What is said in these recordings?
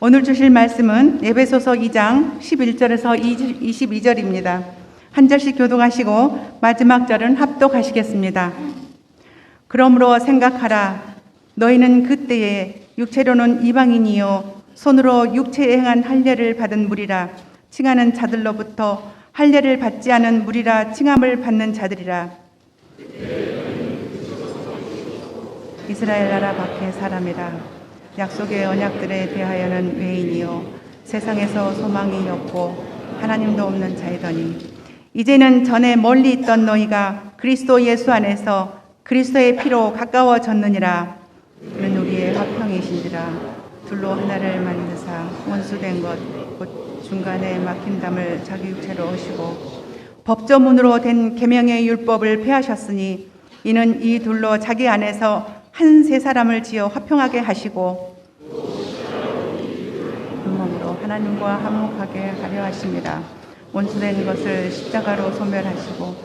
오늘 주실 말씀은 에베소서 2장 11절에서 22절입니다. 한 절씩 교독하시고 마지막 절은 합독하시겠습니다. 그러므로 생각하라. 너희는 그때에 육체로는 이방인이요 손으로 육체에 행한 할례를 받은 무리라. 칭하는 자들로부터 할례를 받지 않은 무리라 칭함을 받는 자들이라. 이스라엘 나라 밖의 사람이라. 약속의 언약들에 대하여는 외인이요 세상에서 소망이 없고 하나님도 없는 자이더니 이제는 전에 멀리 있던 너희가 그리스도 예수 안에서 그리스도의 피로 가까워졌느니라. 그는 우리의 화평이신지라. 둘로 하나를 만드사 원수된 것 곧 중간에 막힌 담을 자기 육체로 오시고 법조문으로 된 계명의 율법을 폐하셨으니 이는 이 둘로 자기 안에서 한 세 사람을 지어 화평하게 하시고 한 몸으로 하나님과 화목하게 하려 하십니다. 원수된 것을 십자가로 소멸하시고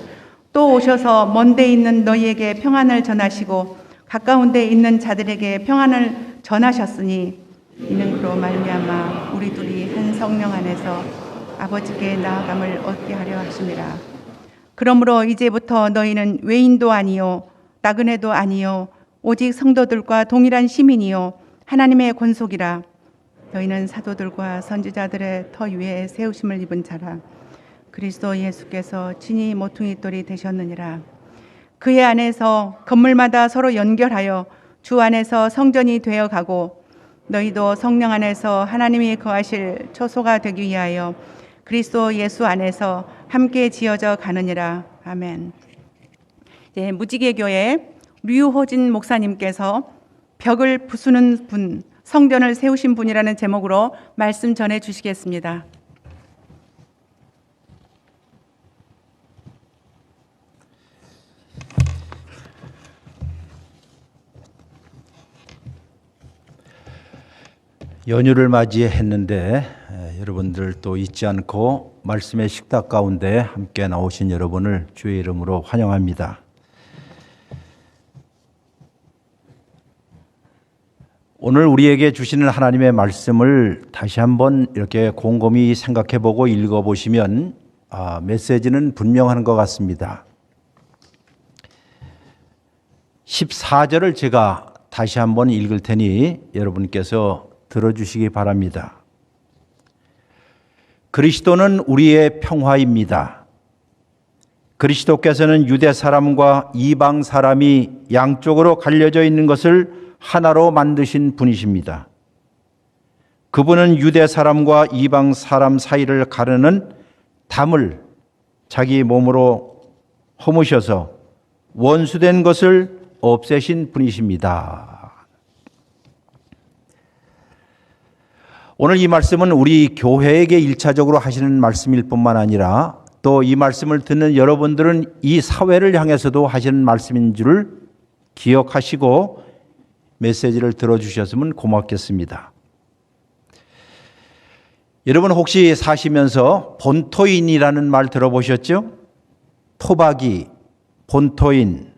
또 오셔서 먼 데 있는 너희에게 평안을 전하시고 가까운 데 있는 자들에게 평안을 전하셨으니 이는 그로 말미암아 우리 둘이 한 성령 안에서 아버지께 나아감을 얻게 하려 하심이라. 그러므로 이제부터 너희는 외인도 아니요 나그네도 아니요 오직 성도들과 동일한 시민이요 하나님의 권속이라. 너희는 사도들과 선지자들의 터 위에 세우심을 입은 자라. 그리스도 예수께서 친히 모퉁이 돌이 되셨느니라. 그의 안에서 건물마다 서로 연결하여 주 안에서 성전이 되어 가고 너희도 성령 안에서 하나님이 거하실 초소가 되기 위하여 그리스도 예수 안에서 함께 지어져 가느니라. 아멘. 네, 무지개교회 류호진 목사님께서 벽을 부수는 분, 성전을 세우신 분이라는 제목으로 말씀 전해 주시겠습니다. 연휴를 맞이했는데 여러분들 또 잊지 않고 말씀의 식탁 가운데 함께 나오신 여러분을 주의 이름으로 환영합니다. 오늘 우리에게 주시는 하나님의 말씀을 다시 한번 이렇게 곰곰이 생각해보고 읽어보시면 메시지는 분명한 것 같습니다. 14절을 제가 다시 한번 읽을 테니 여러분께서 들어주시기 바랍니다. 그리스도는 우리의 평화입니다. 그리스도께서는 유대 사람과 이방 사람이 양쪽으로 갈려져 있는 것을 하나로 만드신 분이십니다. 그분은 유대 사람과 이방 사람 사이를 가르는 담을 자기 몸으로 허무셔서 원수된 것을 없애신 분이십니다. 오늘 이 말씀은 우리 교회에게 1차적으로 하시는 말씀일 뿐만 아니라 또 이 말씀을 듣는 여러분들은 이 사회를 향해서도 하시는 말씀인 줄 기억하시고 메시지를 들어주셨으면 고맙겠습니다. 여러분 혹시 사시면서 본토인이라는 말 들어보셨죠? 토박이, 본토인.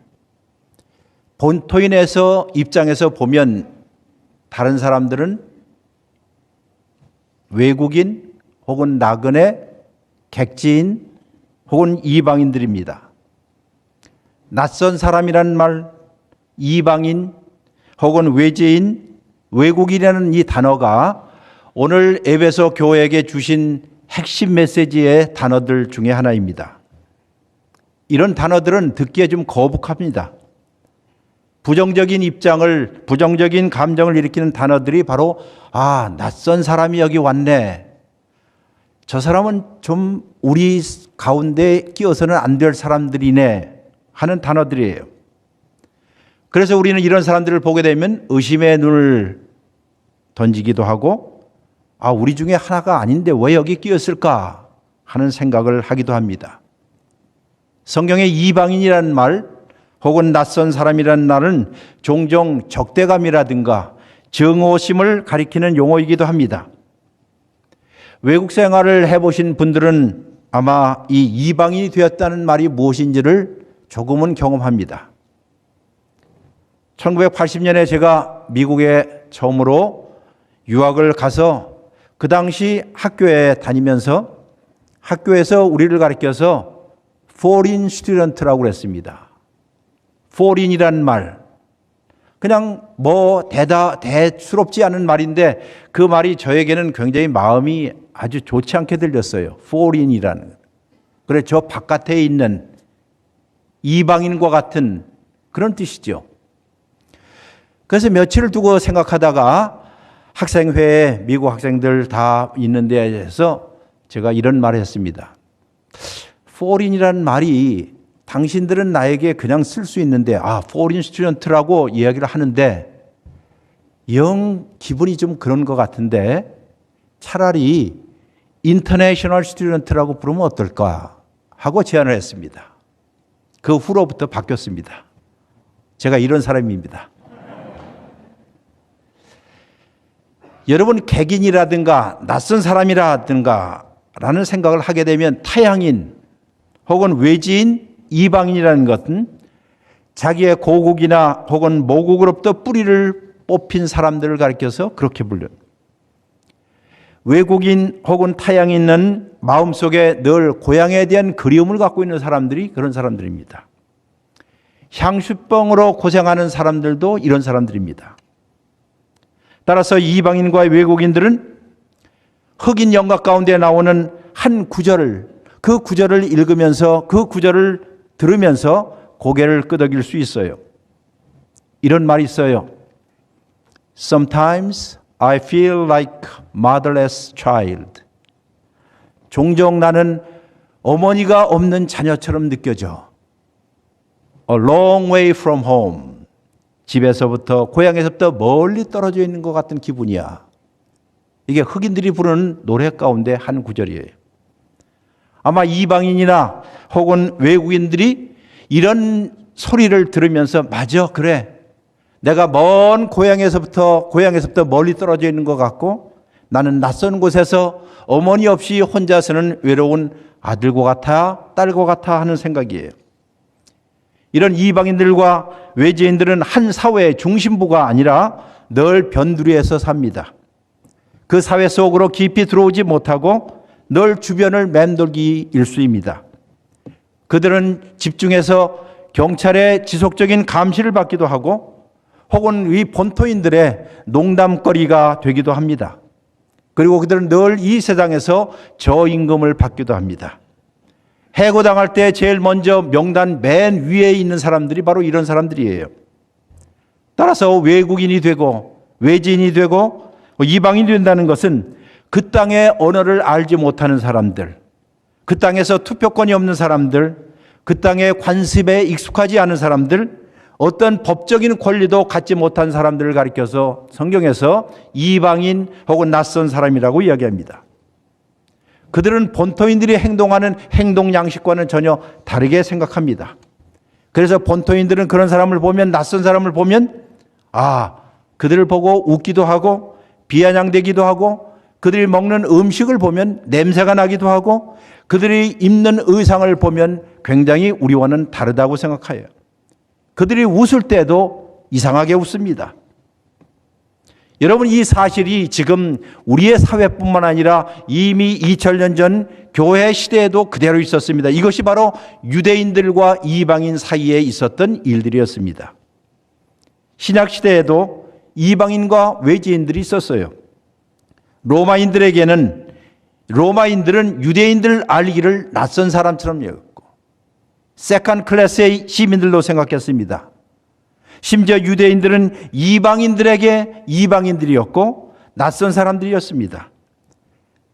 본토인에서 입장에서 보면 다른 사람들은 외국인 혹은 나그네, 객지인 혹은 이방인들입니다. 낯선 사람이라는 말, 이방인 혹은 외지인, 외국인이라는 이 단어가 오늘 에베소 교회에게 주신 핵심 메시지의 단어들 중에 하나입니다. 이런 단어들은 듣기에 좀 거북합니다. 부정적인 입장을, 부정적인 감정을 일으키는 단어들이 바로 낯선 사람이 여기 왔네. 저 사람은 좀 우리 가운데 끼어서는 안 될 사람들이네 하는 단어들이에요. 그래서 우리는 이런 사람들을 보게 되면 의심의 눈을 던지기도 하고 우리 중에 하나가 아닌데 왜 여기 끼었을까 하는 생각을 하기도 합니다. 성경의 이방인이라는 말 혹은 낯선 사람이라는 말은 종종 적대감이라든가 증오심을 가리키는 용어이기도 합니다. 외국 생활을 해보신 분들은 아마 이 이방인이 되었다는 말이 무엇인지를 조금은 경험합니다. 1980년에 제가 미국에 처음으로 유학을 가서 그 당시 학교에 다니면서 학교에서 우리를 가르쳐서 foreign student라고 그랬습니다. foreign이라는 말, 그냥 뭐 대수롭지 않은 말인데 그 말이 저에게는 굉장히 마음이 아주 좋지 않게 들렸어요. foreign이라는. 그래, 저 바깥에 있는 이방인과 같은 그런 뜻이죠. 그래서 며칠을 두고 생각하다가 학생회에 미국 학생들 다 있는 데에서 제가 이런 말을 했습니다. foreign이라는 말이 당신들은 나에게 그냥 쓸 수 있는데 foreign student라고 이야기를 하는데 영 기분이 좀 그런 것 같은데 차라리 international student라고 부르면 어떨까 하고 제안을 했습니다. 그 후로부터 바뀌었습니다. 제가 이런 사람입니다. 여러분, 객인이라든가 낯선 사람이라든가 라는 생각을 하게 되면 타향인 혹은 외지인, 이방인이라는 것은 자기의 고국이나 혹은 모국으로부터 뿌리를 뽑힌 사람들을 가리켜서 그렇게 불려요. 외국인 혹은 타향인은 마음속에 늘 고향에 대한 그리움을 갖고 있는 사람들이 그런 사람들입니다. 향수병으로 고생하는 사람들도 이런 사람들입니다. 따라서 이방인과 외국인들은 흑인 영각 가운데 나오는 한 구절을, 그 구절을 읽으면서 그 구절을 들으면서 고개를 끄덕일 수 있어요. 이런 말이 있어요. Sometimes I feel like motherless child. 종종 나는 어머니가 없는 자녀처럼 느껴져. A long way from home. 집에서부터, 고향에서부터 멀리 떨어져 있는 것 같은 기분이야. 이게 흑인들이 부르는 노래 가운데 한 구절이에요. 아마 이방인이나 혹은 외국인들이 이런 소리를 들으면서 맞아, 그래. 내가 먼 고향에서부터 멀리 떨어져 있는 것 같고 나는 낯선 곳에서 어머니 없이 혼자서는 외로운 아들과 같아, 딸과 같아 하는 생각이에요. 이런 이방인들과 외지인들은 한 사회의 중심부가 아니라 늘 변두리에서 삽니다. 그 사회 속으로 깊이 들어오지 못하고 늘 주변을 맴돌기 일쑤입니다. 그들은 집중해서 경찰의 지속적인 감시를 받기도 하고 혹은 이 본토인들의 농담거리가 되기도 합니다. 그리고 그들은 늘 이 세상에서 저임금을 받기도 합니다. 해고당할 때 제일 먼저 명단 맨 위에 있는 사람들이 바로 이런 사람들이에요. 따라서 외국인이 되고 외지인이 되고 이방인이 된다는 것은 그 땅의 언어를 알지 못하는 사람들, 그 땅에서 투표권이 없는 사람들, 그 땅의 관습에 익숙하지 않은 사람들, 어떤 법적인 권리도 갖지 못한 사람들을 가리켜서 성경에서 이방인 혹은 낯선 사람이라고 이야기합니다. 그들은 본토인들이 행동하는 행동 양식과는 전혀 다르게 생각합니다. 그래서 본토인들은 그런 사람을 보면, 낯선 사람을 보면 그들을 보고 웃기도 하고 비아냥대기도 하고 그들이 먹는 음식을 보면 냄새가 나기도 하고 그들이 입는 의상을 보면 굉장히 우리와는 다르다고 생각해요. 그들이 웃을 때도 이상하게 웃습니다. 여러분, 이 사실이 지금 우리의 사회뿐만 아니라 이미 2000년 전 교회 시대에도 그대로 있었습니다. 이것이 바로 유대인들과 이방인 사이에 있었던 일들이었습니다. 신약 시대에도 이방인과 외지인들이 있었어요. 로마인들은 유대인들 알기를 낯선 사람처럼 여겼고 세컨드 클래스의 시민들로 생각했습니다. 심지어 유대인들은 이방인들에게 이방인들이었고 낯선 사람들이었습니다.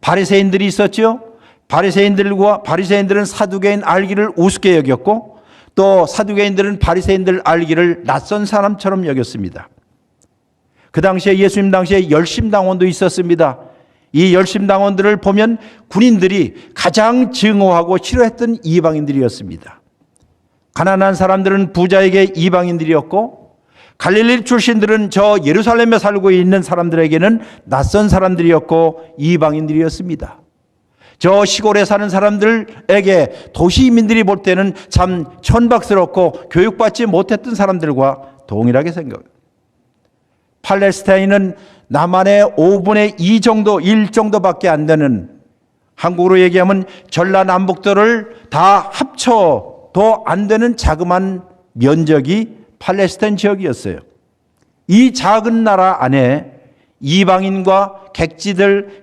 바리새인들이 있었죠. 바리새인들은 사두개인 알기를 우습게 여겼고 또 사두개인들은 바리새인들 알기를 낯선 사람처럼 여겼습니다. 그 당시에 예수님 당시에 열심당원도 있었습니다. 이 열심당원들을 보면 군인들이 가장 증오하고 싫어했던 이방인들이었습니다. 가난한 사람들은 부자에게 이방인들이었고 갈릴리 출신들은 저 예루살렘에 살고 있는 사람들에게는 낯선 사람들이었고 이방인들이었습니다. 저 시골에 사는 사람들에게 도시민들이 볼 때는 참 천박스럽고 교육받지 못했던 사람들과 동일하게 생각해요. 팔레스타인은 남한의 5분의 2 정도, 1 정도밖에 안 되는, 한국으로 얘기하면 전라남북도를 다 합쳐도 안 되는 자그마한 면적이 팔레스타인 지역이었어요. 이 작은 나라 안에 이방인과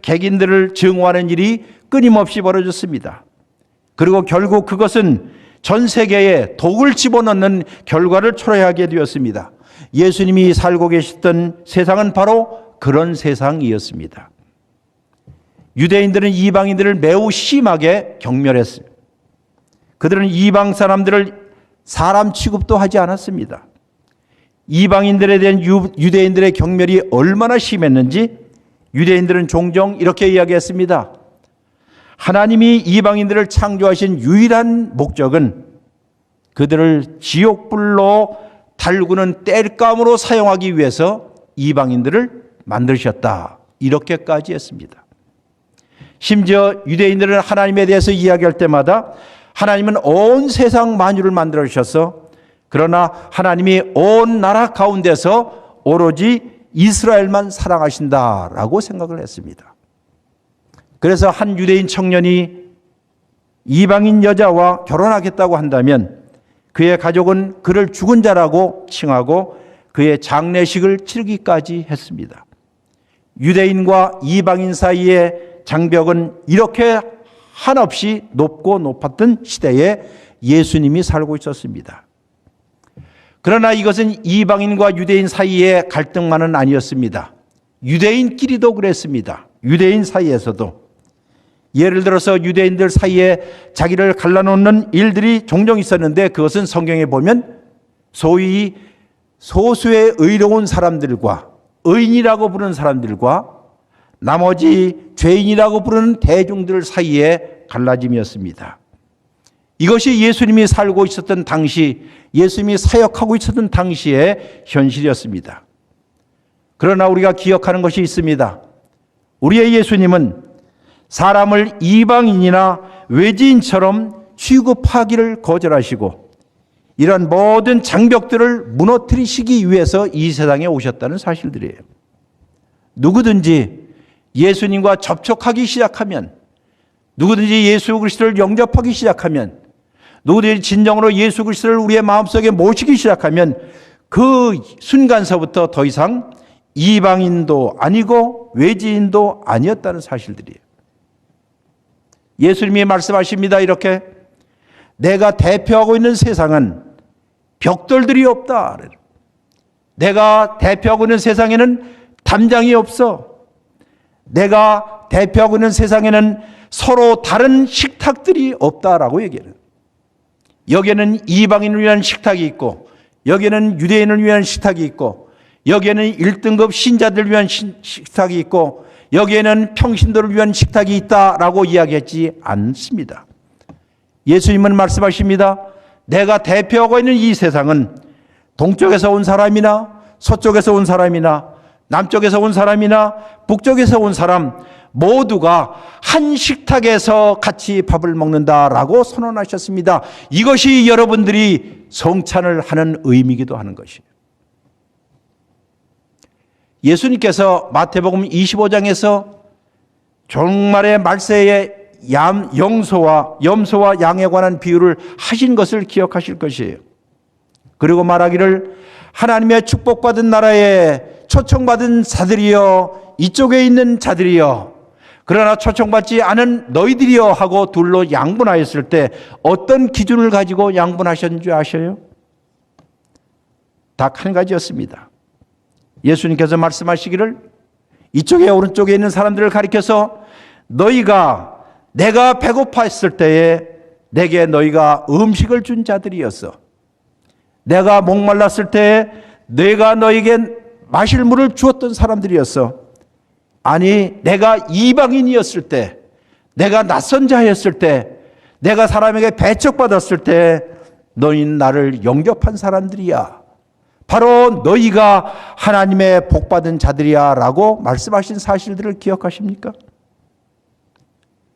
객인들을 증오하는 일이 끊임없이 벌어졌습니다. 그리고 결국 그것은 전 세계에 독을 집어넣는 결과를 초래하게 되었습니다. 예수님이 살고 계셨던 세상은 바로 그런 세상이었습니다. 유대인들은 이방인들을 매우 심하게 경멸했어요. 그들은 이방 사람들을 사람 취급도 하지 않았습니다. 이방인들에 대한 유대인들의 경멸이 얼마나 심했는지 유대인들은 종종 이렇게 이야기했습니다. 하나님이 이방인들을 창조하신 유일한 목적은 그들을 지옥불로 달구는 땔감으로 사용하기 위해서 이방인들을 만드셨다. 이렇게까지 했습니다. 심지어 유대인들은 하나님에 대해서 이야기할 때마다 하나님은 온 세상 만유를 만들어 주셔서, 그러나 하나님이 온 나라 가운데서 오로지 이스라엘만 사랑하신다라고 생각을 했습니다. 그래서 한 유대인 청년이 이방인 여자와 결혼하겠다고 한다면 그의 가족은 그를 죽은 자라고 칭하고 그의 장례식을 치르기까지 했습니다. 유대인과 이방인 사이의 장벽은 이렇게 한없이 높고 높았던 시대에 예수님이 살고 있었습니다. 그러나 이것은 이방인과 유대인 사이의 갈등만은 아니었습니다. 유대인끼리도 그랬습니다. 유대인 사이에서도. 예를 들어서 유대인들 사이에 자기를 갈라놓는 일들이 종종 있었는데, 그것은 성경에 보면 소위 소수의 의로운 사람들과 의인이라고 부르는 사람들과 나머지 죄인이라고 부르는 대중들 사이에 갈라짐이었습니다. 이것이 예수님이 살고 있었던 당시, 예수님이 사역하고 있었던 당시의 현실이었습니다. 그러나 우리가 기억하는 것이 있습니다. 우리의 예수님은 사람을 이방인이나 외지인처럼 취급하기를 거절하시고 이런 모든 장벽들을 무너뜨리시기 위해서 이 세상에 오셨다는 사실들이에요. 누구든지 예수님과 접촉하기 시작하면, 누구든지 예수 그리스도를 영접하기 시작하면, 누구든지 진정으로 예수 그리스도를 우리의 마음속에 모시기 시작하면 그 순간서부터 더 이상 이방인도 아니고 외지인도 아니었다는 사실들이에요. 예수님이 말씀하십니다. 이렇게 내가 대표하고 있는 세상은 벽돌들이 없다. 내가 대표하고 있는 세상에는 담장이 없어. 내가 대표하고 있는 세상에는 서로 다른 식탁들이 없다라고 얘기해요. 여기에는 이방인을 위한 식탁이 있고, 여기에는 유대인을 위한 식탁이 있고, 여기에는 1등급 신자들을 위한 식탁이 있고, 여기에는 평신도를 위한 식탁이 있다라고 이야기하지 않습니다. 예수님은 말씀하십니다. 내가 대표하고 있는 이 세상은 동쪽에서 온 사람이나 서쪽에서 온 사람이나 남쪽에서 온 사람이나 북쪽에서 온 사람 모두가 한 식탁에서 같이 밥을 먹는다라고 선언하셨습니다. 이것이 여러분들이 성찬을 하는 의미이기도 하는 것이에요. 예수님께서 마태복음 25장에서 종말의 말세의 염소와 양에 관한 비유를 하신 것을 기억하실 것이에요. 그리고 말하기를 하나님의 축복받은 나라에 초청받은 자들이여, 이쪽에 있는 자들이여, 그러나 초청받지 않은 너희들이여 하고 둘로 양분하였을 때 어떤 기준을 가지고 양분하셨는지 아셔요? 딱 한 가지였습니다. 예수님께서 말씀하시기를 이쪽에 오른쪽에 있는 사람들을 가리켜서 너희가 내가 배고파했을 때에 내게 너희가 음식을 준 자들이었어. 내가 목말랐을 때에 내가 너희에게 마실 물을 주었던 사람들이었어. 아니, 내가 이방인이었을 때, 내가 낯선 자였을 때, 내가 사람에게 배척받았을 때 너희는 나를 영접한 사람들이야. 바로 너희가 하나님의 복받은 자들이야 라고 말씀하신 사실들을 기억하십니까?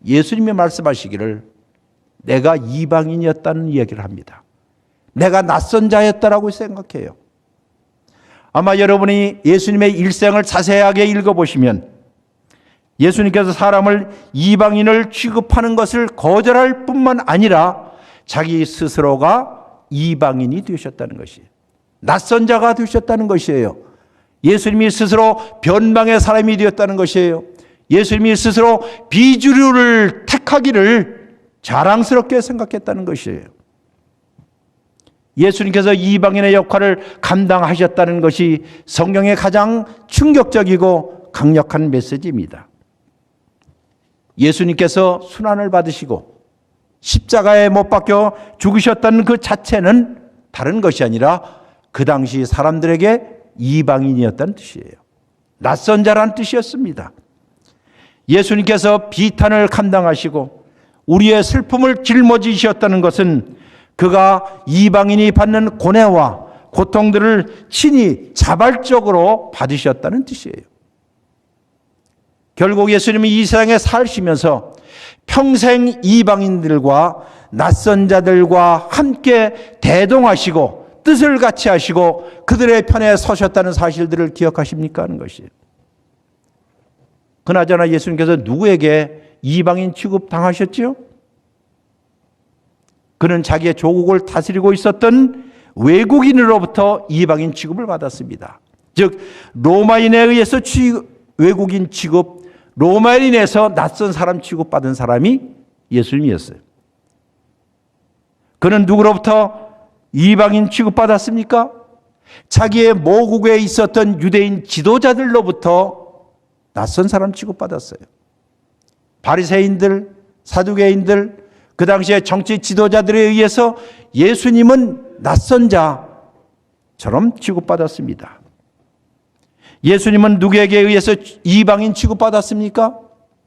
예수님이 말씀하시기를 내가 이방인이었다는 이야기를 합니다. 내가 낯선 자였다라고 생각해요. 아마 여러분이 예수님의 일생을 자세하게 읽어보시면 예수님께서 사람을 이방인을 취급하는 것을 거절할 뿐만 아니라 자기 스스로가 이방인이 되셨다는 것이에요. 낯선 자가 되셨다는 것이에요. 예수님이 스스로 변방의 사람이 되었다는 것이에요. 예수님이 스스로 비주류를 택하기를 자랑스럽게 생각했다는 것이에요. 예수님께서 이방인의 역할을 감당하셨다는 것이 성경의 가장 충격적이고 강력한 메시지입니다. 예수님께서 순환을 받으시고 십자가에 못 박혀 죽으셨다는 그 자체는 다른 것이 아니라 그 당시 사람들에게 이방인이었다는 뜻이에요. 낯선 자라는 뜻이었습니다. 예수님께서 비탄을 감당하시고 우리의 슬픔을 짊어지셨다는 것은 그가 이방인이 받는 고뇌와 고통들을 친히 자발적으로 받으셨다는 뜻이에요. 결국 예수님은 이 세상에 사시면서 평생 이방인들과 낯선 자들과 함께 대동하시고 뜻을 같이 하시고 그들의 편에 서셨다는 사실들을 기억하십니까 하는 것이에요. 그나저나 예수님께서 누구에게 이방인 취급당하셨지요? 그는 자기의 조국을 다스리고 있었던 외국인으로부터 이방인 취급을 받았습니다. 즉 로마인에 의해서 외국인 취급, 로마인에서 낯선 사람 취급받은 사람이 예수님이었어요. 그는 누구로부터 이방인 취급받았습니까? 자기의 모국에 있었던 유대인 지도자들로부터 낯선 사람 취급받았어요. 바리새인들, 사두개인들, 그 당시에 정치 지도자들에 의해서 예수님은 낯선 자처럼 취급받았습니다. 예수님은 누구에게 의해서 이방인 취급받았습니까?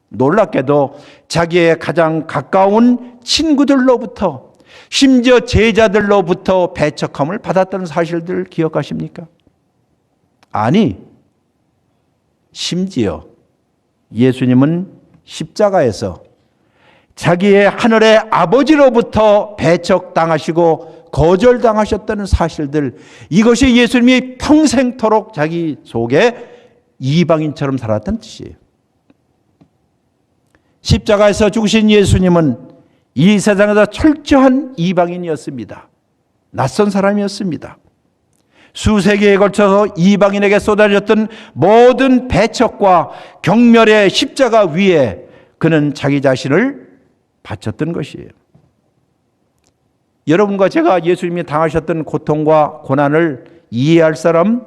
놀랍게도 자기의 가장 가까운 친구들로부터, 심지어 제자들로부터 배척함을 받았다는 사실들을 기억하십니까? 아니, 심지어 예수님은 십자가에서 자기의 하늘의 아버지로부터 배척당하시고 거절당하셨다는 사실들, 이것이 예수님이 평생토록 자기 속에 이방인처럼 살았다는 뜻이에요. 십자가에서 죽으신 예수님은 이 세상에서 철저한 이방인이었습니다. 낯선 사람이었습니다. 수세기에 걸쳐서 이방인에게 쏟아졌던 모든 배척과 경멸의 십자가 위에 그는 자기 자신을 바쳤던 것이에요. 여러분과 제가 예수님이 당하셨던 고통과 고난을 이해할 사람,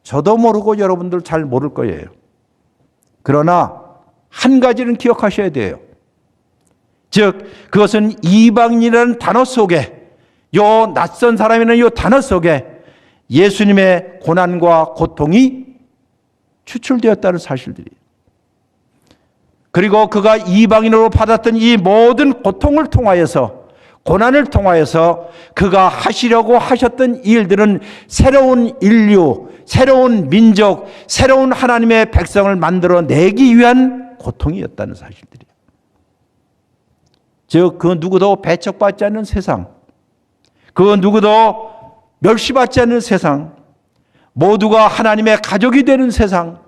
저도 모르고 여러분들 잘 모를 거예요. 그러나 한 가지는 기억하셔야 돼요. 즉 그것은 이방인이라는 단어 속에, 요 낯선 사람이라는 요 단어 속에 예수님의 고난과 고통이 추출되었다는 사실들이에요. 그리고 그가 이방인으로 받았던 이 모든 고통을 통하여서, 고난을 통하여서 그가 하시려고 하셨던 일들은 새로운 인류, 새로운 민족, 새로운 하나님의 백성을 만들어내기 위한 고통이었다는 사실들이에요. 즉 그 누구도 배척받지 않는 세상, 그 누구도 멸시받지 않는 세상, 모두가 하나님의 가족이 되는 세상,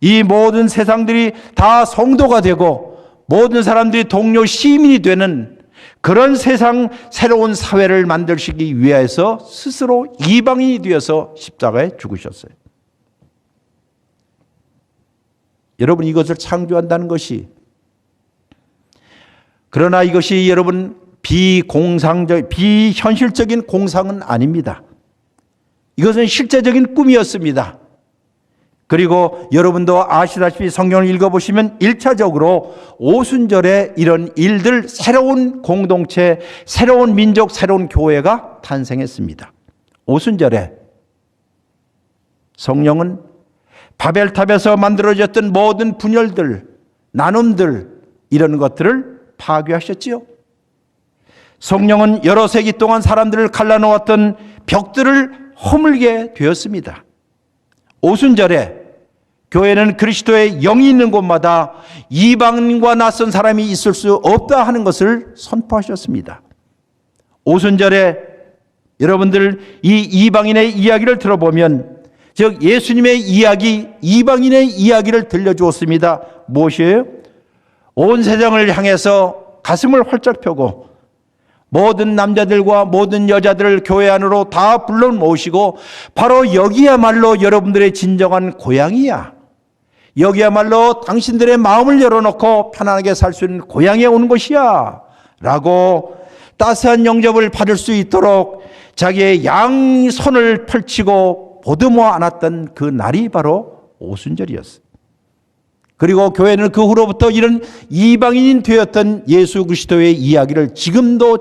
이 모든 세상들이 다 성도가 되고 모든 사람들이 동료 시민이 되는 그런 세상, 새로운 사회를 만들시기 위해서 스스로 이방인이 되어서 십자가에 죽으셨어요. 여러분, 이것을 창조한다는 것이, 그러나 이것이 여러분 비현실적인 공상은 아닙니다. 이것은 실제적인 꿈이었습니다. 그리고 여러분도 아시다시피 성경을 읽어보시면 1차적으로 오순절에 이런 일들, 새로운 공동체, 새로운 민족, 새로운 교회가 탄생했습니다. 오순절에 성령은 바벨탑에서 만들어졌던 모든 분열들, 나눔들, 이런 것들을 파괴하셨지요. 성령은 여러 세기 동안 사람들을 갈라놓았던 벽들을 허물게 되었습니다. 오순절에 교회는 그리스도의 영이 있는 곳마다 이방인과 낯선 사람이 있을 수 없다 하는 것을 선포하셨습니다. 오순절에 여러분들 이 이방인의 이야기를 들어보면 즉 예수님의 이야기, 이방인의 이야기를 들려주었습니다. 무엇이에요? 온 세상을 향해서 가슴을 활짝 펴고 모든 남자들과 모든 여자들을 교회 안으로 다 불러 모으시고 바로 여기야말로 여러분들의 진정한 고향이야. 여기야말로 당신들의 마음을 열어놓고 편안하게 살 수 있는 고향에 오는 것이야. 라고 따스한 영접을 받을 수 있도록 자기의 양손을 펼치고 보듬어 안았던 그 날이 바로 오순절이었어요. 그리고 교회는 그 후로부터 이런 이방인이 되었던 예수 그리스도의 이야기를 지금도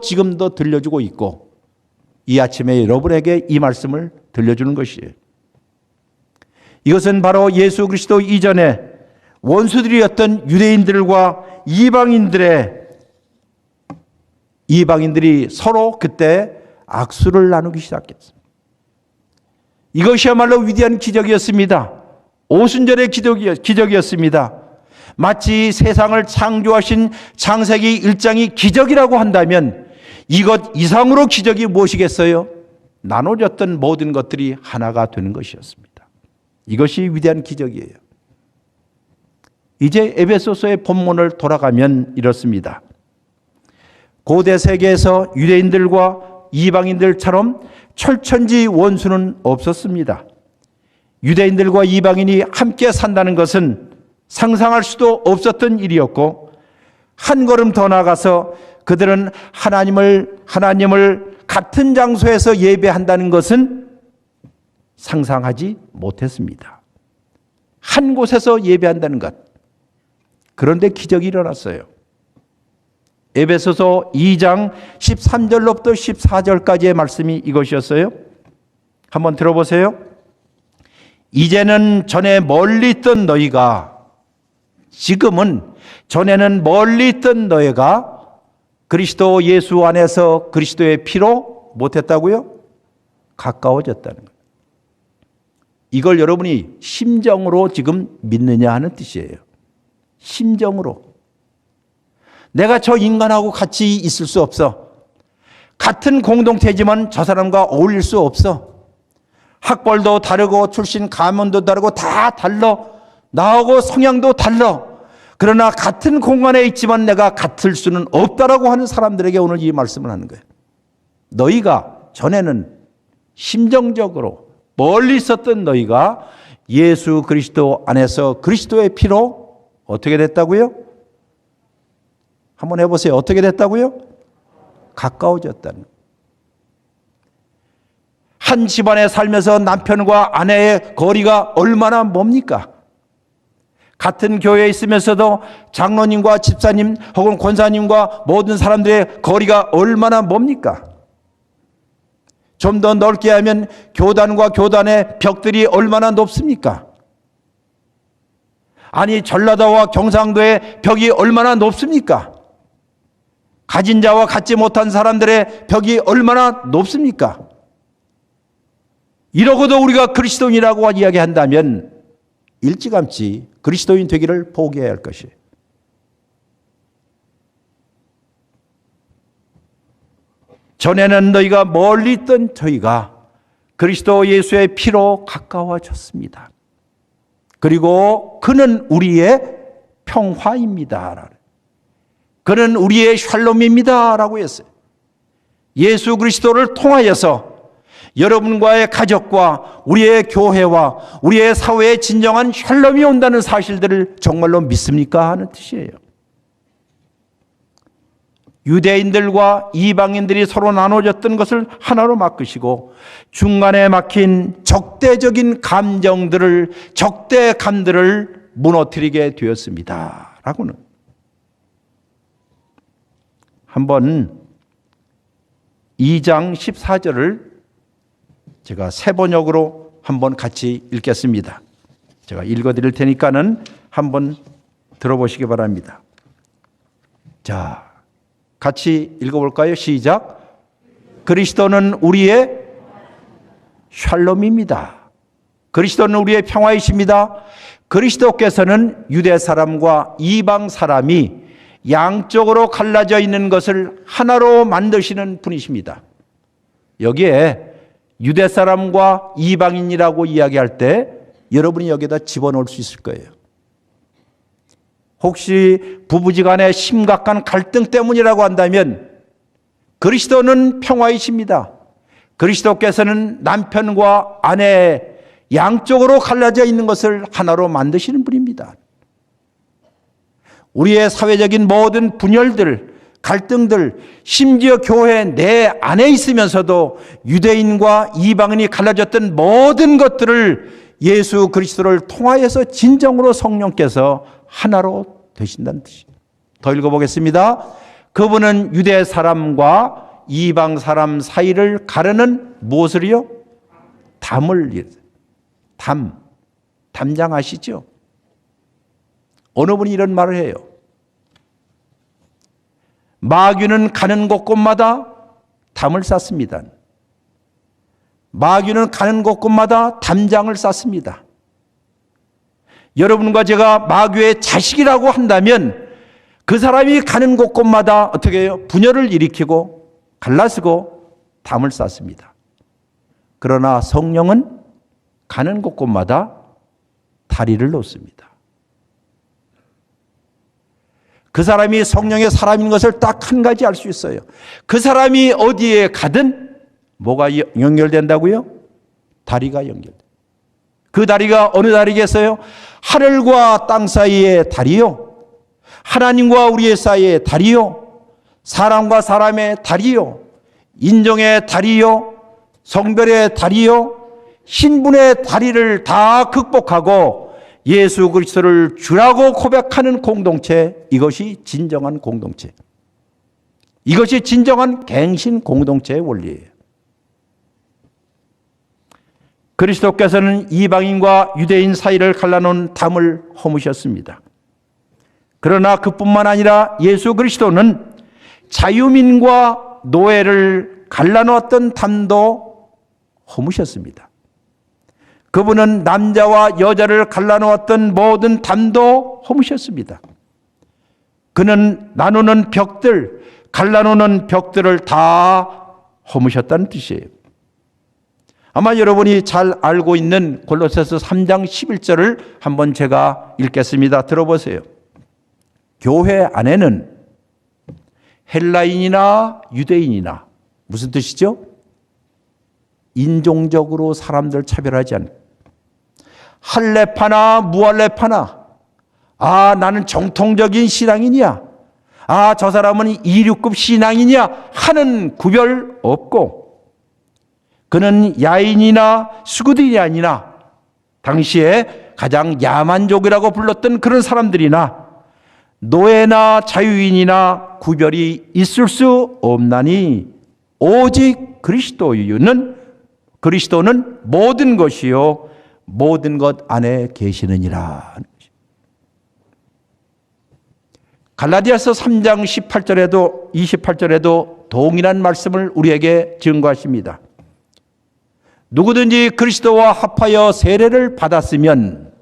들려주고 있고 이 아침에 여러분에게 이 말씀을 들려주는 것이에요. 이것은 바로 예수 그리스도 이전에 원수들이었던 유대인들과 이방인들이 서로 그때 악수를 나누기 시작했습니다. 이것이야말로 위대한 기적이었습니다. 오순절의 기적이었습니다. 마치 세상을 창조하신 창세기 1장이 기적이라고 한다면 이것 이상으로 기적이 무엇이겠어요? 나눠졌던 모든 것들이 하나가 되는 것이었습니다. 이것이 위대한 기적이에요. 이제 에베소서의 본문을 돌아가면 이렇습니다. 고대 세계에서 유대인들과 이방인들처럼 철천지 원수는 없었습니다. 유대인들과 이방인이 함께 산다는 것은 상상할 수도 없었던 일이었고 한 걸음 더 나아가서 그들은 하나님을 같은 장소에서 예배한다는 것은 상상하지 못했습니다. 한 곳에서 예배한다는 것. 그런데 기적이 일어났어요. 에베소서 2장 13절로부터 14절까지의 말씀이 이것이었어요. 한번 들어보세요. 이제는 전에 멀리 있던 너희가 전에는 멀리 있던 너희가 그리스도 예수 안에서 그리스도의 피로 못했다고요? 가까워졌다는 거예요. 이걸 여러분이 심정으로 지금 믿느냐 하는 뜻이에요. 심정으로. 내가 저 인간하고 같이 있을 수 없어. 같은 공동체지만 저 사람과 어울릴 수 없어. 학벌도 다르고 출신 가문도 다르고 다 달라. 나하고 성향도 달라. 그러나 같은 공간에 있지만 내가 같을 수는 없다라고 하는 사람들에게 오늘 이 말씀을 하는 거예요. 너희가 전에는 심정적으로 멀리 있었던 너희가 예수 그리스도 안에서 그리스도의 피로 어떻게 됐다고요? 한번 해보세요. 어떻게 됐다고요? 가까워졌다는. 한 집안에 살면서 남편과 아내의 거리가 얼마나 멉니까? 같은 교회에 있으면서도 장로님과 집사님 혹은 권사님과 모든 사람들의 거리가 얼마나 멉니까? 좀 더 넓게 하면 교단과 교단의 벽들이 얼마나 높습니까? 아니 전라도와 경상도의 벽이 얼마나 높습니까? 가진 자와 갖지 못한 사람들의 벽이 얼마나 높습니까? 이러고도 우리가 그리스도인이라고 이야기한다면 일찌감치 그리스도인 되기를 포기해야 할 것이에요. 전에는 너희가 멀리 있던 저희가 그리스도 예수의 피로 가까워졌습니다. 그리고 그는 우리의 평화입니다. 그는 우리의 샬롬입니다. 라고 했어요. 예수 그리스도를 통하여서 여러분과의 가족과 우리의 교회와 우리의 사회에 진정한 샬롬이 온다는 사실들을 정말로 믿습니까? 하는 뜻이에요. 유대인들과 이방인들이 서로 나눠졌던 것을 하나로 바꾸시고 중간에 막힌 적대적인 적대감들을 무너뜨리게 되었습니다. 라고는. 한번 2장 14절을 제가 세번역으로 한번 같이 읽겠습니다. 제가 읽어드릴 테니까는 한번 들어보시기 바랍니다. 자, 같이 읽어볼까요? 시작. 그리스도는 우리의 샬롬입니다. 그리스도는 우리의 평화이십니다. 그리스도께서는 유대 사람과 이방 사람이 양쪽으로 갈라져 있는 것을 하나로 만드시는 분이십니다. 여기에 유대 사람과 이방인이라고 이야기할 때 여러분이 여기다 집어넣을 수 있을 거예요. 혹시 부부지간의 심각한 갈등 때문이라고 한다면 그리스도는 평화이십니다. 그리스도께서는 남편과 아내 양쪽으로 갈라져 있는 것을 하나로 만드시는 분입니다. 우리의 사회적인 모든 분열들, 갈등들, 심지어 교회 내 안에 있으면서도 유대인과 이방인이 갈라졌던 모든 것들을 예수 그리스도를 통하여서 진정으로 성령께서 하나로 되신다는 뜻입니다. 더 읽어보겠습니다. 그분은 유대 사람과 이방 사람 사이를 가르는 무엇을요? 담장 아시죠? 어느 분이 이런 말을 해요. 마귀는 가는 곳곳마다 담을 쌓습니다. 마귀는 가는 곳곳마다 담장을 쌓습니다. 여러분과 제가 마귀의 자식이라고 한다면 그 사람이 가는 곳곳마다 어떻게 해요? 분열을 일으키고 갈라쓰고 담을 쌓습니다. 그러나 성령은 가는 곳곳마다 다리를 놓습니다. 그 사람이 성령의 사람인 것을 딱 한 가지 알 수 있어요. 그 사람이 어디에 가든 뭐가 연결된다고요? 다리가 연결돼요. 그 다리가 어느 다리겠어요? 하늘과 땅 사이의 다리요. 하나님과 우리의 사이의 다리요. 사람과 사람의 다리요. 인종의 다리요. 성별의 다리요. 신분의 다리를 다 극복하고 예수 그리스도를 주라고 고백하는 공동체, 이것이 진정한 공동체. 이것이 진정한 갱신 공동체의 원리예요. 그리스도께서는 이방인과 유대인 사이를 갈라놓은 담을 허무셨습니다. 그러나 그뿐만 아니라 예수 그리스도는 자유민과 노예를 갈라놓았던 담도 허무셨습니다. 그분은 남자와 여자를 갈라놓았던 모든 담도 허무셨습니다. 그는 나누는 벽들, 갈라놓는 벽들을 다 허무셨다는 뜻이에요. 아마 여러분이 잘 알고 있는 골로새서 3장 11절을 한번 제가 읽겠습니다. 들어보세요. 교회 안에는 헬라인이나 유대인이나 무슨 뜻이죠? 인종적으로 사람들 차별하지 않고 할레파나 무할레파나, 나는 정통적인 신앙이냐, 저 사람은 2류급 신앙이냐 하는 구별 없고, 그는 야인이나 수구들이 아니나 당시에 가장 야만족이라고 불렀던 그런 사람들이나 노예나 자유인이나 구별이 있을 수 없나니 오직 그리스도는 모든 것이요 모든 것 안에 계시느니라. 갈라디아서 3장 18절에도 28절에도 동일한 말씀을 우리에게 증거하십니다. 누구든지 그리스도와 합하여 세례를 받았으면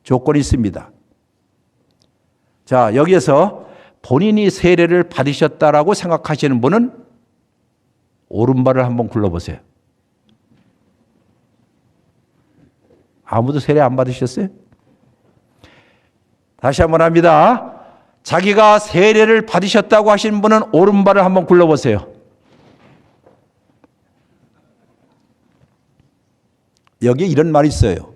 조건이 있습니다. 자, 여기에서 본인이 세례를 받으셨다라고 생각하시는 분은 오른발을 한번 굴러보세요. 아무도 세례 안 받으셨어요? 다시 한번 합니다. 자기가 세례를 받으셨다고 하시는 분은 오른발을 한번 굴러보세요. 여기에 이런 말이 있어요.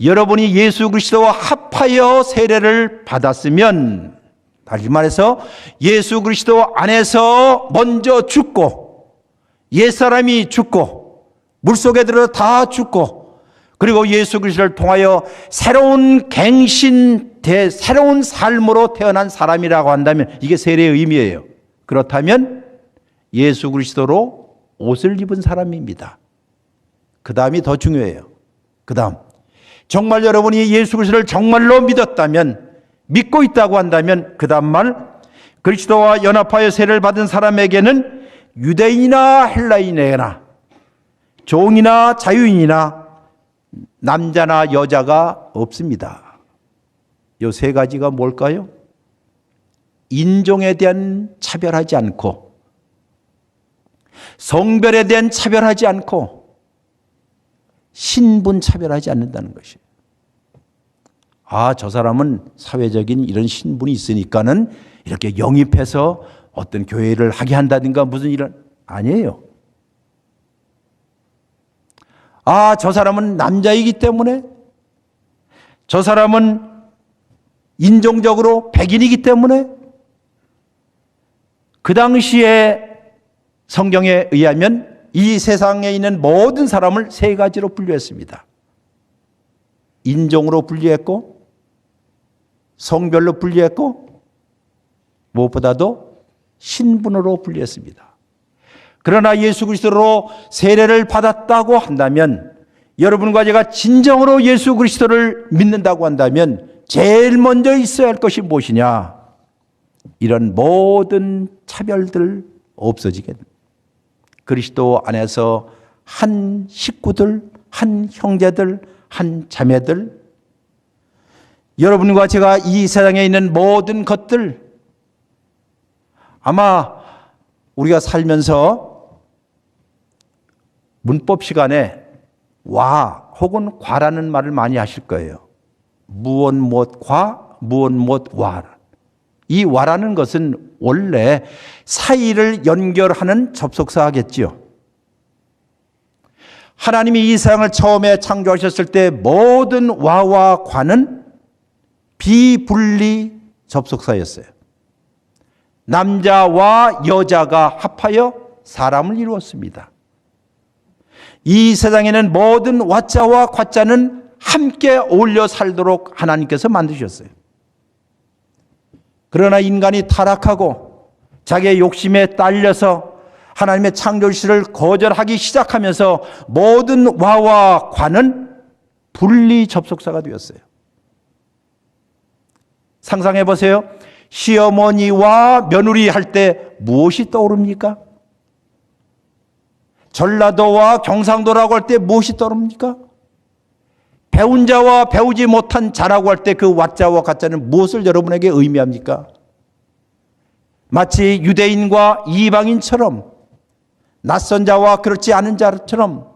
여러분이 예수 그리스도와 합하여 세례를 받았으면, 다시 말해서 예수 그리스도 안에서 먼저 죽고 옛사람이 죽고 물속에 들어 다 죽고 그리고 예수 그리스도를 통하여 새로운 새로운 삶으로 태어난 사람이라고 한다면 이게 세례의 의미예요. 그렇다면 예수 그리스도로 옷을 입은 사람입니다. 그 다음이 더 중요해요. 그 다음, 정말 여러분이 예수 그리스도를 정말로 믿었다면, 믿고 있다고 한다면 그 다음 말, 그리스도와 연합하여 세례를 받은 사람에게는 유대인이나 헬라인이나 종이나 자유인이나 남자나 여자가 없습니다. 이 세 가지가 뭘까요? 인종에 대한 차별하지 않고 성별에 대한 차별하지 않고 신분 차별하지 않는다는 것이에요. 아, 저 사람은 사회적인 이런 신분이 있으니까는 이렇게 영입해서 어떤 교회를 하게 한다든가 무슨 이런, 아니에요. 아, 저 사람은 남자이기 때문에, 저 사람은 인종적으로 백인이기 때문에, 그 당시에 성경에 의하면 이 세상에 있는 모든 사람을 세 가지로 분류했습니다. 인종으로 분류했고, 성별로 분류했고, 무엇보다도 신분으로 분류했습니다. 그러나 예수 그리스도로 세례를 받았다고 한다면, 여러분과 제가 진정으로 예수 그리스도를 믿는다고 한다면 제일 먼저 있어야 할 것이 무엇이냐? 이런 모든 차별들 없어지게 됩니다. 그리스도 안에서 한 식구들, 한 형제들, 한 자매들, 여러분과 제가 이 세상에 있는 모든 것들, 아마 우리가 살면서 문법 시간에 와 혹은 과라는 말을 많이 하실 거예요. 무엇 못 과, 무엇 못 와. 이 와라는 것은 원래 사이를 연결하는 접속사겠지요. 하나님이 이 세상을 처음에 창조하셨을 때 모든 와와 과는 비분리 접속사였어요. 남자와 여자가 합하여 사람을 이루었습니다. 이 세상에는 모든 와자와 과자는 함께 어울려 살도록 하나님께서 만드셨어요. 그러나 인간이 타락하고 자기의 욕심에 딸려서 하나님의 창조시를 거절하기 시작하면서 모든 와와 과는 분리 접속사가 되었어요. 상상해 보세요. 시어머니와 며느리 할 때 무엇이 떠오릅니까? 전라도와 경상도라고 할 때 무엇이 떠오릅니까? 배운 자와 배우지 못한 자라고 할 때 그 와자와 가자는 무엇을 여러분에게 의미합니까? 마치 유대인과 이방인처럼, 낯선 자와 그렇지 않은 자처럼,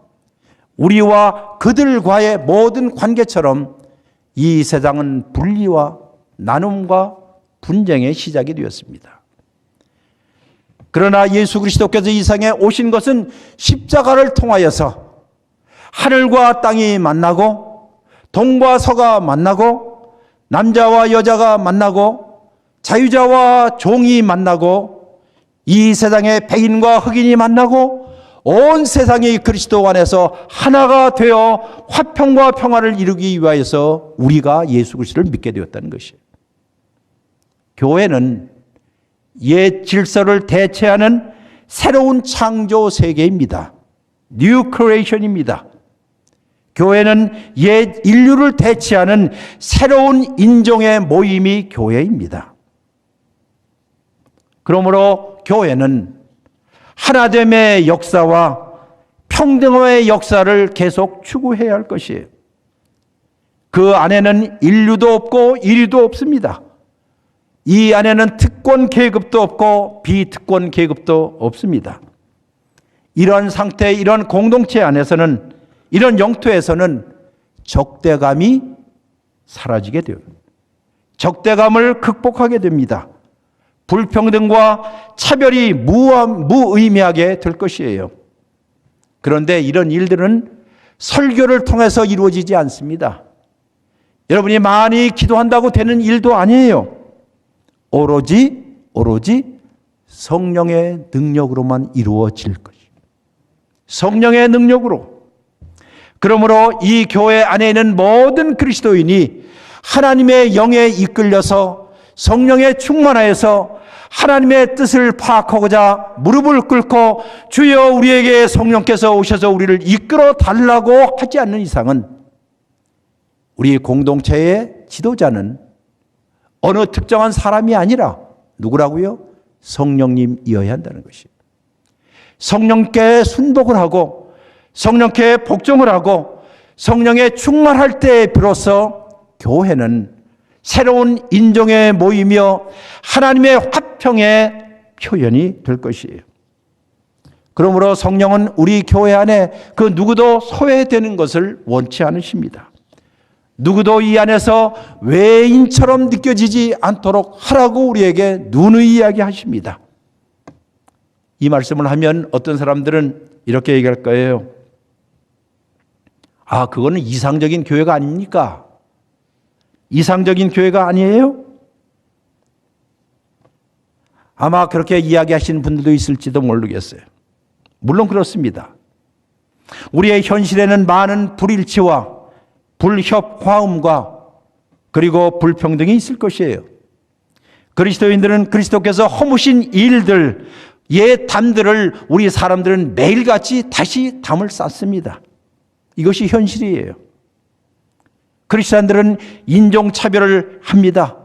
우리와 그들과의 모든 관계처럼 이 세상은 분리와 나눔과 분쟁의 시작이 되었습니다. 그러나 예수 그리스도께서 이 세상에 오신 것은 십자가를 통하여서 하늘과 땅이 만나고, 동과 서가 만나고, 남자와 여자가 만나고, 자유자와 종이 만나고, 이 세상에 백인과 흑인이 만나고, 온 세상이 그리스도 안에서 하나가 되어 화평과 평화를 이루기 위하여서 우리가 예수 그리스도를 믿게 되었다는 것이에요. 교회는 옛 질서를 대체하는 새로운 창조 세계입니다. New Creation입니다. 교회는 옛 인류를 대체하는 새로운 인종의 모임이 교회입니다. 그러므로 교회는 하나됨의 역사와 평등의 역사를 계속 추구해야 할 것이에요. 그 안에는 인류도 없고 이류도 없습니다. 이 안에는 특권 계급도 없고 비특권 계급도 없습니다. 이런 상태, 이런 공동체 안에서는, 이런 영토에서는 적대감이 사라지게 돼요. 적대감을 극복하게 됩니다. 불평등과 차별이 무의미하게 될 것이에요. 그런데 이런 일들은 설교를 통해서 이루어지지 않습니다. 여러분이 많이 기도한다고 되는 일도 아니에요. 오로지 성령의 능력으로만 이루어질 것이에요. 성령의 능력으로. 그러므로 이 교회 안에 있는 모든 그리스도인이 하나님의 영에 이끌려서 성령에 충만하여서 하나님의 뜻을 파악하고자 무릎을 꿇고 주여 우리에게 성령께서 오셔서 우리를 이끌어 달라고 하지 않는 이상은 우리 공동체의 지도자는 어느 특정한 사람이 아니라 누구라고요? 성령님이어야 한다는 것이에요. 성령께 순복을 하고 성령께 복종을 하고 성령에 충만할 때 비로소 교회는 새로운 인종의 모이며 하나님의 화평의 표현이 될 것이에요. 그러므로 성령은 우리 교회 안에 그 누구도 소외되는 것을 원치 않으십니다. 누구도 이 안에서 외인처럼 느껴지지 않도록 하라고 우리에게 누누이 이야기하십니다. 이 말씀을 하면 어떤 사람들은 이렇게 얘기할 거예요. 아, 그거는 이상적인 교회가 아닙니까? 이상적인 교회가 아니에요? 아마 그렇게 이야기하시는 분들도 있을지도 모르겠어요. 물론 그렇습니다. 우리의 현실에는 많은 불일치와 불협화음과 그리고 불평등이 있을 것이에요. 그리스도인들은 그리스도께서 허무신 일들, 옛 담들을 우리 사람들은 매일같이 다시 담을 쌓습니다. 이것이 현실이에요. 크리스찬들은 인종차별을 합니다.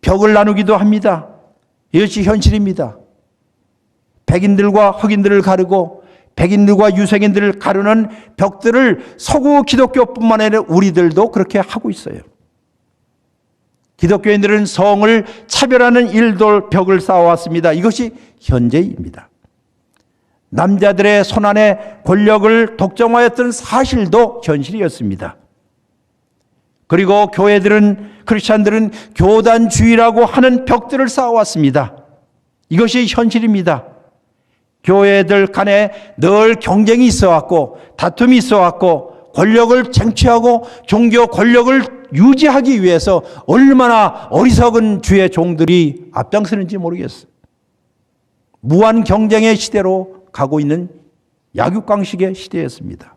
벽을 나누기도 합니다. 이것이 현실입니다. 백인들과 흑인들을 가르고 백인들과 유색인들을 가르는 벽들을 서구 기독교뿐만 아니라 우리들도 그렇게 하고 있어요. 기독교인들은 성을 차별하는 일도 벽을 쌓아왔습니다. 이것이 현재입니다. 남자들의 손안에 권력을 독점하였던 사실도 현실이었습니다. 그리고 교회들은, 크리스찬들은 교단주의라고 하는 벽들을 쌓아왔습니다. 이것이 현실입니다. 교회들 간에 늘 경쟁이 있어왔고 다툼이 있어왔고 권력을 쟁취하고 종교 권력을 유지하기 위해서 얼마나 어리석은 주의 종들이 앞장서는지 모르겠어요. 무한 경쟁의 시대로 가고 있는 약육강식의 시대였습니다.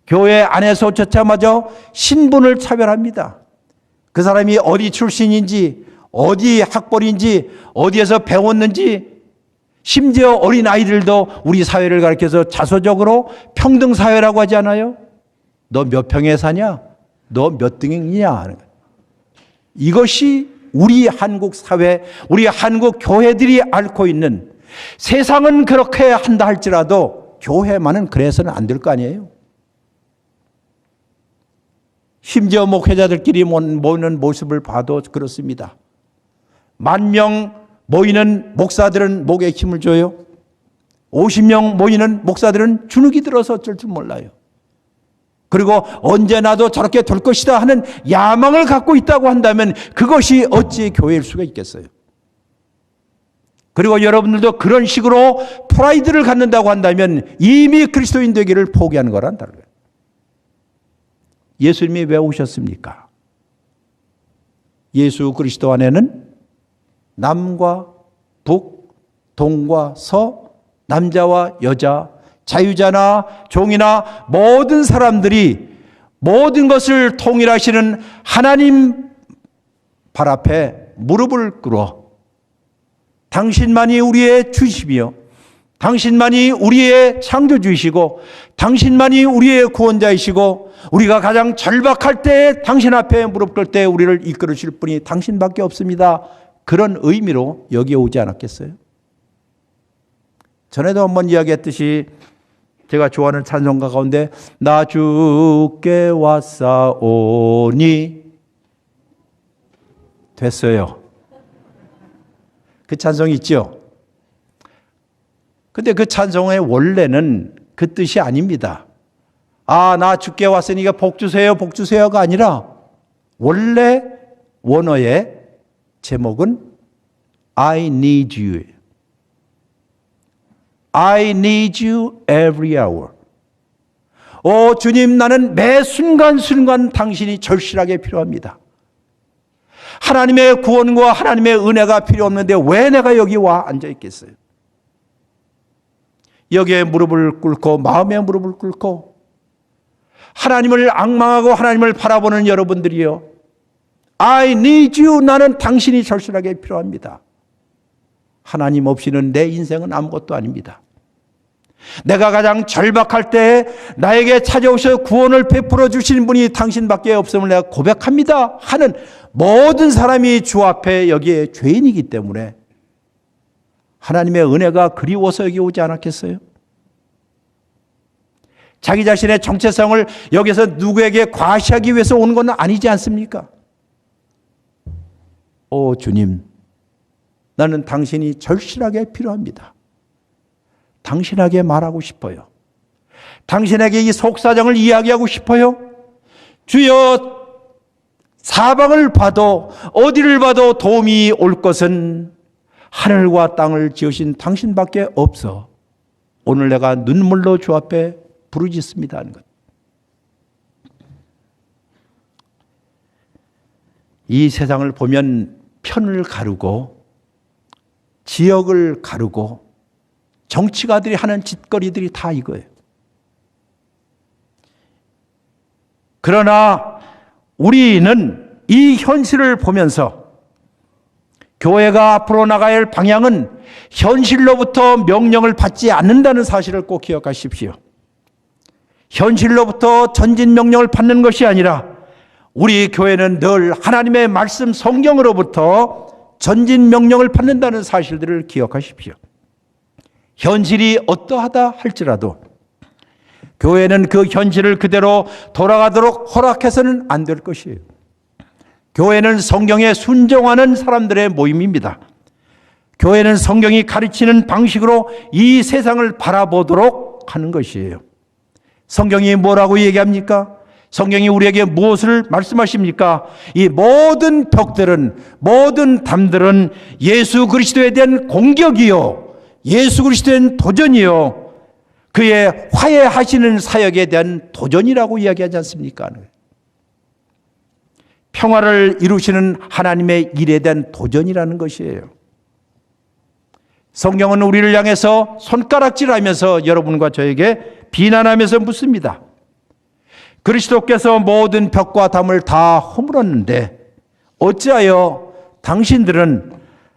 교회 안에서조차마저 신분을 차별합니다. 그 사람이 어디 출신인지, 어디 학벌인지, 어디에서 배웠는지, 심지어 어린 아이들도 우리 사회를 가리켜서 자소적으로 평등사회라고 하지 않아요? 너 몇 평에 사냐? 너 몇 등이냐? 이것이 우리 한국 사회, 우리 한국 교회들이 앓고 있는, 세상은 그렇게 한다 할지라도 교회만은 그래서는 안 될 거 아니에요? 심지어 목회자들끼리 모이는 모습을 봐도 그렇습니다. 10,000명 모이는 목사들은 목에 힘을 줘요. 50명 모이는 목사들은 주눅이 들어서 어쩔 줄 몰라요. 그리고 언제 나도 저렇게 될 것이다 하는 야망을 갖고 있다고 한다면 그것이 어찌 교회일 수가 있겠어요. 그리고 여러분들도 그런 식으로 프라이드를 갖는다고 한다면 이미 그리스도인 되기를 포기하는 거란다. 예수님이 왜 오셨습니까? 예수 그리스도 안에는 남과 북, 동과 서, 남자와 여자, 자유자나 종이나 모든 사람들이 모든 것을 통일하시는 하나님 발 앞에 무릎을 꿇어 당신만이 우리의 주시며 당신만이 우리의 창조주이시고 당신만이 우리의 구원자이시고 우리가 가장 절박할 때 당신 앞에 무릎 꿇을 때 우리를 이끌으실 분이 당신밖에 없습니다. 그런 의미로 여기에 오지 않았겠어요? 전에도 한번 이야기했듯이 제가 좋아하는 찬송가 가운데 나 주께 왔사오니 됐어요. 그 찬송이 있죠? 근데 그 찬송의 원래는 그 뜻이 아닙니다. 아, 나 주께 왔으니까 복 주세요, 복 주세요가 아니라 원래 원어의 제목은 I need you. I need you every hour. 오 주님, 나는 매 순간순간 당신이 절실하게 필요합니다. 하나님의 구원과 하나님의 은혜가 필요 없는데 왜 내가 여기 와 앉아 있겠어요? 여기에 무릎을 꿇고 마음에 무릎을 꿇고 하나님을 앙망하고 하나님을 바라보는 여러분들이요. I need you. 나는 당신이 절실하게 필요합니다. 하나님 없이는 내 인생은 아무것도 아닙니다. 내가 가장 절박할 때 나에게 찾아오셔 구원을 베풀어 주시는 분이 당신밖에 없음을 내가 고백합니다 하는 모든 사람이 주 앞에 여기에 죄인이기 때문에 하나님의 은혜가 그리워서 여기 오지 않았겠어요? 자기 자신의 정체성을 여기서 누구에게 과시하기 위해서 오는 건 아니지 않습니까? 오 주님, 나는 당신이 절실하게 필요합니다. 당신에게 말하고 싶어요. 당신에게 이 속사정을 이야기하고 싶어요. 주여, 사방을 봐도 어디를 봐도 도움이 올 것은 하늘과 땅을 지으신 당신밖에 없어. 오늘 내가 눈물로 주 앞에 부르짖습니다 하는 것. 이 세상을 보면 편을 가르고 지역을 가르고 정치가들이 하는 짓거리들이 다 이거예요. 그러나 우리는 이 현실을 보면서 교회가 앞으로 나가야 할 방향은 현실로부터 명령을 받지 않는다는 사실을 꼭 기억하십시오. 현실로부터 전진 명령을 받는 것이 아니라 우리 교회는 늘 하나님의 말씀 성경으로부터 전진 명령을 받는다는 사실들을 기억하십시오. 현실이 어떠하다 할지라도 교회는 그 현실을 그대로 돌아가도록 허락해서는 안 될 것이에요. 교회는 성경에 순종하는 사람들의 모임입니다. 교회는 성경이 가르치는 방식으로 이 세상을 바라보도록 하는 것이에요. 성경이 뭐라고 얘기합니까? 성경이 우리에게 무엇을 말씀하십니까? 이 모든 벽들은, 모든 담들은 예수 그리스도에 대한 공격이요, 예수 그리스도에 대한 도전이요, 그의 화해하시는 사역에 대한 도전이라고 이야기하지 않습니까? 평화를 이루시는 하나님의 일에 대한 도전이라는 것이에요. 성경은 우리를 향해서 손가락질하면서 여러분과 저에게 비난하면서 묻습니다. 그리스도께서 모든 벽과 담을 다 허물었는데 어찌하여 당신들은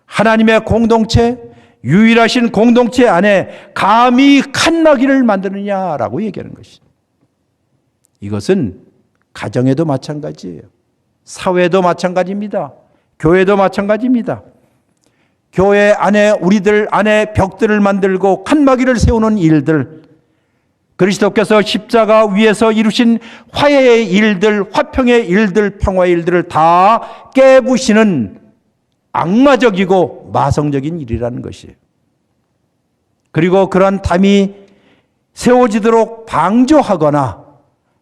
하나님의 공동체, 유일하신 공동체 안에 감히 칸나기를 만드느냐라고 얘기하는 것이죠. 이것은 가정에도 마찬가지예요. 사회도 마찬가지입니다. 교회도 마찬가지입니다. 교회 안에, 우리들 안에 벽들을 만들고 칸막이를 세우는 일들, 그리스도께서 십자가 위에서 이루신 화해의 일들, 화평의 일들, 평화의 일들을 다 깨부시는 악마적이고 마성적인 일이라는 것이에요. 그리고 그런 담이 세워지도록 방조하거나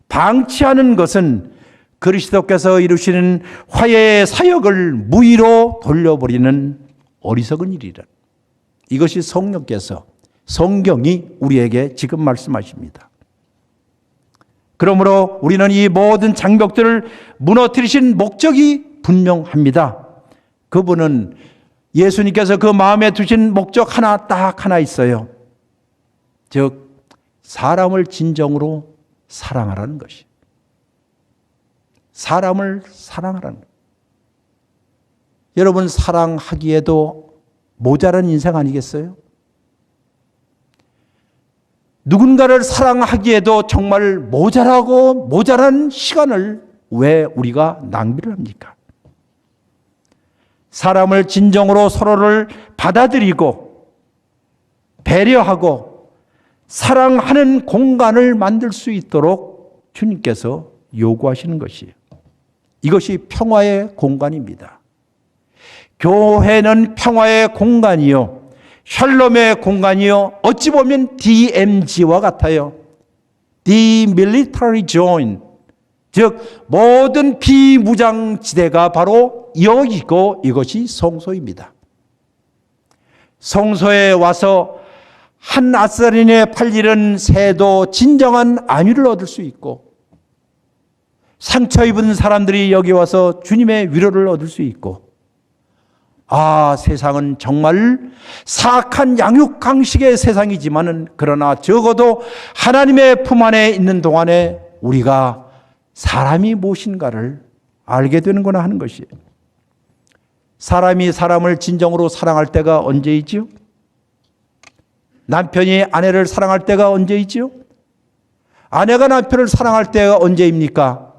방치하는 것은 그리스도께서 이루시는 화해의 사역을 무의로 돌려버리는 어리석은 일이라. 이것이 성령께서, 성경이 우리에게 지금 말씀하십니다. 그러므로 우리는 이 모든 장벽들을 무너뜨리신 목적이 분명합니다. 그분은, 예수님께서 그 마음에 두신 목적 딱 하나 있어요. 즉 사람을 진정으로 사랑하라는 것이. 사람을 사랑하라는 것. 여러분, 사랑하기에도 모자란 인생 아니겠어요? 누군가를 사랑하기에도 정말 모자라고 모자란 시간을 왜 우리가 낭비를 합니까? 사람을 진정으로 서로를 받아들이고 배려하고 사랑하는 공간을 만들 수 있도록 주님께서 요구하시는 것이에요. 이것이 평화의 공간입니다. 교회는 평화의 공간이요, 샬롬의 공간이요, 어찌 보면 DMZ와 같아요. Demilitary Zone, 즉 모든 비무장지대가 바로 여기고 이것이 성소입니다. 성소에 와서 한 아사린에 팔리는 새도 진정한 안위를 얻을 수 있고, 상처 입은 사람들이 여기 와서 주님의 위로를 얻을 수 있고, 세상은 정말 사악한 양육강식의 세상이지만은, 그러나 적어도 하나님의 품 안에 있는 동안에 우리가 사람이 무엇인가를 알게 되는구나 하는 것이에요. 사람이 사람을 진정으로 사랑할 때가 언제이지요? 남편이 아내를 사랑할 때가 언제이지요? 아내가 남편을 사랑할 때가 언제입니까?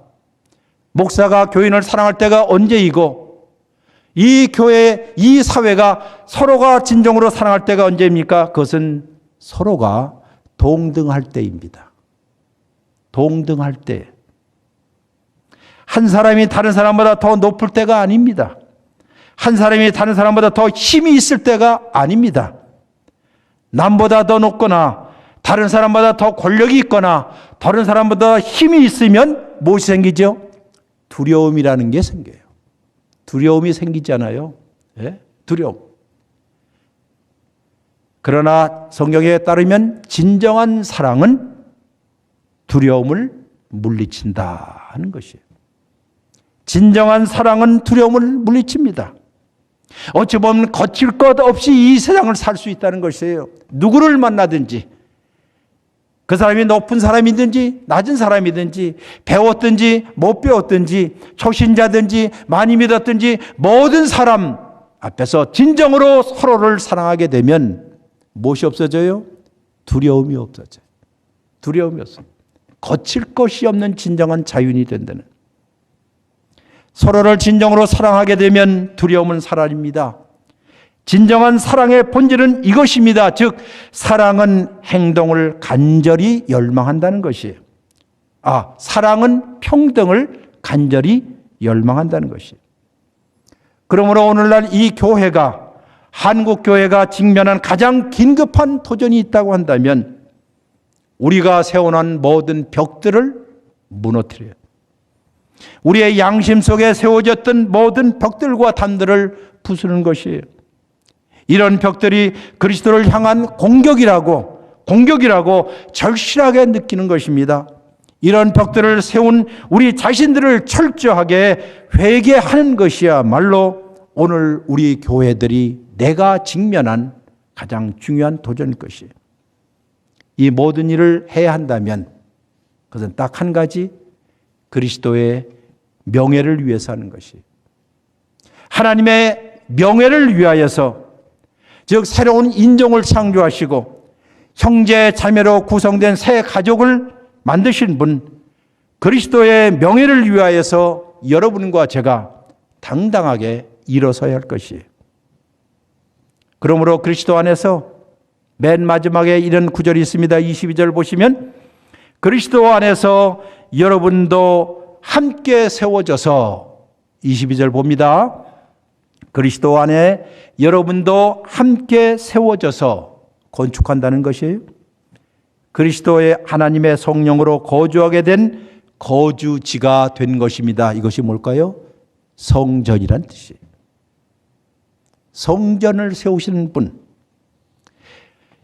목사가 교인을 사랑할 때가 언제이고, 이 교회, 이 사회가 서로가 진정으로 사랑할 때가 언제입니까? 그것은 서로가 동등할 때입니다. 동등할 때. 한 사람이 다른 사람보다 더 높을 때가 아닙니다. 한 사람이 다른 사람보다 더 힘이 있을 때가 아닙니다. 남보다 더 높거나 다른 사람보다 더 권력이 있거나 다른 사람보다 힘이 있으면 무엇이 생기죠? 두려움이라는 게 생겨요. 두려움이 생기잖아요. 예? 두려움. 그러나 성경에 따르면 진정한 사랑은 두려움을 물리친다 하는 것이에요. 진정한 사랑은 두려움을 물리칩니다. 어찌 보면 거칠 것 없이 이 세상을 살 수 있다는 것이에요. 누구를 만나든지 그 사람이 높은 사람이든지 낮은 사람이든지 배웠든지 못 배웠든지 초신자든지 많이 믿었든지 모든 사람 앞에서 진정으로 서로를 사랑하게 되면 무엇이 없어져요? 두려움이 없어져요. 두려움이 없어요. 거칠 것이 없는 진정한 자유인이 된다는. 서로를 진정으로 사랑하게 되면 두려움은 사라집니다. 진정한 사랑의 본질은 이것입니다. 즉 사랑은 행동을 간절히 열망한다는 것이에요. 사랑은 평등을 간절히 열망한다는 것이에요. 그러므로 오늘날 이 교회가 한국 교회가 직면한 가장 긴급한 도전이 있다고 한다면 우리가 세워놓은 모든 벽들을 무너뜨려요. 우리의 양심 속에 세워졌던 모든 벽들과 담들을 부수는 것이에요. 이런 벽들이 그리스도를 향한 공격이라고 절실하게 느끼는 것입니다. 이런 벽들을 세운 우리 자신들을 철저하게 회개하는 것이야말로 오늘 우리 교회들이 내가 직면한 가장 중요한 도전일 것이에요. 이 모든 일을 해야 한다면 그것은 딱 한 가지, 그리스도의 명예를 위해서 하는 것이에요. 하나님의 명예를 위하여서, 즉 새로운 인종을 창조하시고 형제 자매로 구성된 새 가족을 만드신 분, 그리스도의 명예를 위하여서 여러분과 제가 당당하게 일어서야 할 것이에요. 그러므로 그리스도 안에서 맨 마지막에 이런 구절이 있습니다. 22절 보시면 그리스도 안에서 여러분도 함께 세워져서, 22절 봅니다. 그리스도 안에 여러분도 함께 세워져서 건축한다는 것이에요. 그리스도의 하나님의 성령으로 거주하게 된 거주지가 된 것입니다. 이것이 뭘까요? 성전이란 뜻이에요. 성전을 세우시는 분.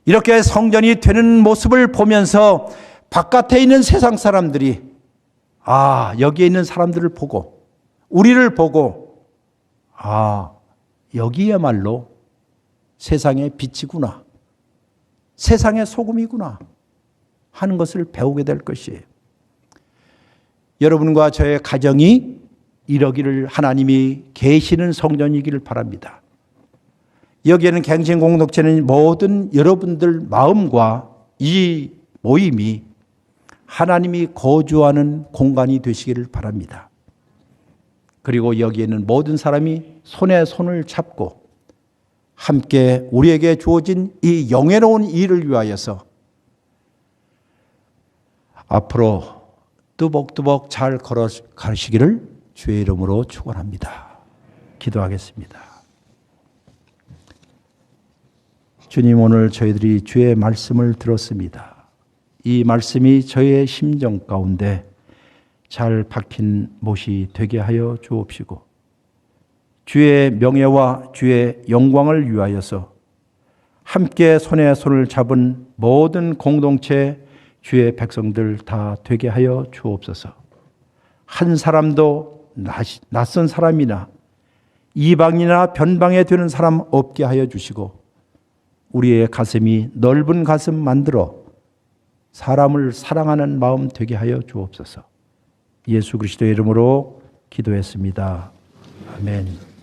이렇게 성전이 되는 모습을 보면서 바깥에 있는 세상 사람들이 여기에 있는 사람들을 보고 우리를 보고 여기야말로 세상의 빛이구나, 세상의 소금이구나 하는 것을 배우게 될 것이에요. 여러분과 저의 가정이 이러기를 하나님이 계시는 성전이기를 바랍니다. 여기에는 갱신 공동체는 모든 여러분들 마음과 이 모임이 하나님이 거주하는 공간이 되시기를 바랍니다. 그리고 여기에는 모든 사람이 손에 손을 잡고 함께 우리에게 주어진 이 영예로운 일을 위하여서 앞으로 뚜벅뚜벅 잘 걸어가시기를 주의 이름으로 축원합니다. 기도하겠습니다. 주님, 오늘 저희들이 주의 말씀을 들었습니다. 이 말씀이 저의 심정 가운데 잘 박힌 못이 되게 하여 주옵시고 주의 명예와 주의 영광을 위하여서 함께 손에 손을 잡은 모든 공동체 주의 백성들 다 되게 하여 주옵소서. 한 사람도 낯선 사람이나 이방이나 변방에 되는 사람 없게 하여 주시고 우리의 가슴이 넓은 가슴 만들어 사람을 사랑하는 마음 되게 하여 주옵소서. 예수 그리스도의 이름으로 기도했습니다. 아멘.